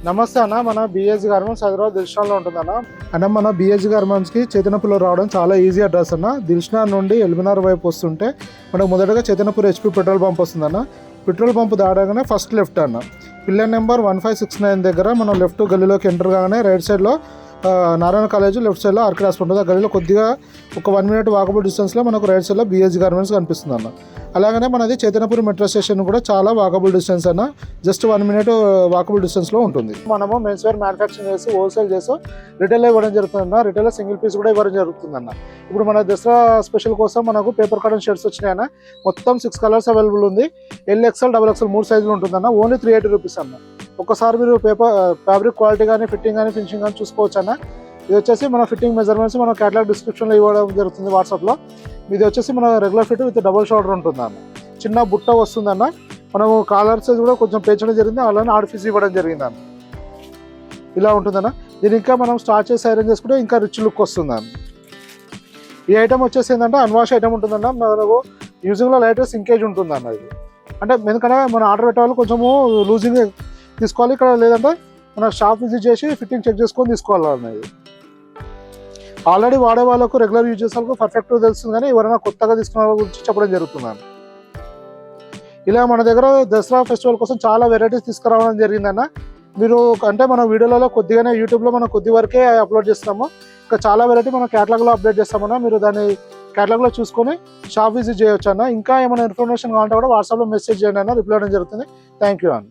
నమస్తే అన్న, మన బిఎస్ గార్మెంట్స్ హైదరాబాద్ దిల్షనాలో ఉంటుందన్న. అన్న మన బిఎస్ గార్మెంట్స్కి చైతన్యపూర్లో రావడం చాలా ఈజీ అడ్రస్ అన్న. దిల్షనా నుండి ఎల్బినార్ వైపు వస్తుంటే మనకు మొదటగా చైతన్యపూర్ హెచ్పి పెట్రోల్ పంప్ వస్తుందన్న. పెట్రోల్ పంప్ దాడగానే ఫస్ట్ లెఫ్ట్ అన్న. పిల్లర్ నెంబర్ 1569 దగ్గర మనం లెఫ్ట్ గల్లీలోకి ఎంటర్ కాగానే రైట్ సైడ్లో నారాయణ కాలేజ్, లెఫ్ట్ సైడ్లో ఆర్కే హాస్పిటల్ ఉంటుంది. ఆ గల్లీలో కొద్దిగా ఒక 1 మినిట్ వాకబుల్ డిస్టెన్స్లో మనకు రైట్ సైడ్లో బిఎస్ గార్మెంట్స్ కనిపిస్తుంది అన్న. అలాగనే మనది చైతన్యపూర్ మెట్రో స్టేషన్ కూడా చాలా వాకబుల్ డిస్టెన్స్ అన్న. జస్ట్ 1 మినిట్ వాకబుల్ డిస్టెన్స్లో ఉంటుంది. మనము మెన్స్ వేర్ మ్యానుఫ్యాక్చరింగ్ చేసి హోల్సేల్ చేసి రిటైల్ ఇవ్వడం జరుగుతుందన్న. రిటైల్ సింగిల్ పీస్ కూడా ఇవ్వడం జరుగుతుందన్న. ఇప్పుడు మన దసరా స్పెషల్ కోసం మనకు పేపర్ కాటన్ షర్ట్స్ వచ్చినాయన్న. మొత్తం 6 కలర్స్ అవైలబుల్ ఉంది. LXL, XXL 3 సైజులు ఉంటుందన్న. ఓన్లీ 380 రూపీస్ అన్న. ఒక్కసారి మీరు ఫ్యాబ్రిక్ క్వాలిటీ కానీ, ఫిట్టింగ్ కానీ, ఫినిషింగ్ కానీ చూసుకోవచ్చు అన్న. ఇది వచ్చేసి మన ఫిట్టింగ్ మెజర్మెంట్స్ మన క్యాటలాగ్ డిస్క్రిప్షన్లో ఇవ్వడం జరుగుతుంది వాట్సాప్లో. ఇది వచ్చేసి మన regular fit with double shoulder ఉంటుంది అన్న. చిన్న బుట్ట వస్తుందన్న. మనము కాలర్ సైజ్ కూడా కొంచెం పెంచడం జరిగింది, అలానే ఆర్టిఫిస్ ఇవ్వడం జరిగింది అన్న. ఇలా ఉంటుందన్న. దీని ఇంకా మనం స్టార్ట్ చేసి ఐరన్ చేసుకుంటే ఇంకా రిచ్ లుక్ వస్తుంది అన్న. ఈ ఐటమ్ వచ్చేసి ఏంటంటే అన్వాష్ ఐటమ్ ఉంటుందన్న. మనకు యూజింగ్లో లైట్ సింకేజ్ ఉంటుంది అన్న. ఇది అంటే ఎందుకంటే మన ఆర్డర్ పెట్టే వాళ్ళు కొంచెము లూజింగ్ తీసుకోవాలి. ఇక్కడ లేదంటే మన షాప్ విజిట్ చేసి ఫిట్టింగ్ చెక్ చేసుకొని తీసుకోవాలి అన్నది. ఆల్రెడీ వాడే వాళ్ళకు, రెగ్యులర్ యూజ్ చేసే వాళ్ళకు పర్ఫెక్ట్గా తెలుస్తుంది, కానీ ఎవరైనా కొత్తగా తీసుకున్న వాళ్ళ గురించి చెప్పడం జరుగుతుందని. ఇలా మన దగ్గర దసరా ఫెస్టివల్ కోసం చాలా వెరైటీస్ తీసుకురావడం జరిగిందన్న. మీరు అంటే మన వీడియోలలో కొద్దిగానే యూట్యూబ్లో మనం కొద్ది వరకే అప్లోడ్ చేస్తాము. ఇంకా చాలా వెరైటీ మనం క్యాటలాగ్లో అప్డేట్ చేస్తామన్నా. మీరు దాన్ని క్యాటలాగ్లో చూసుకొని షాప్ విజిట్ చేయొచ్చు అన్న. ఇంకా ఏమైనా ఇన్ఫర్మేషన్ కావాలంటే కూడా వాట్సాప్లో మెసేజ్ చేయండి అన్న, రిప్లై చేయడం జరుగుతుంది. థ్యాంక్ యూ అన్న.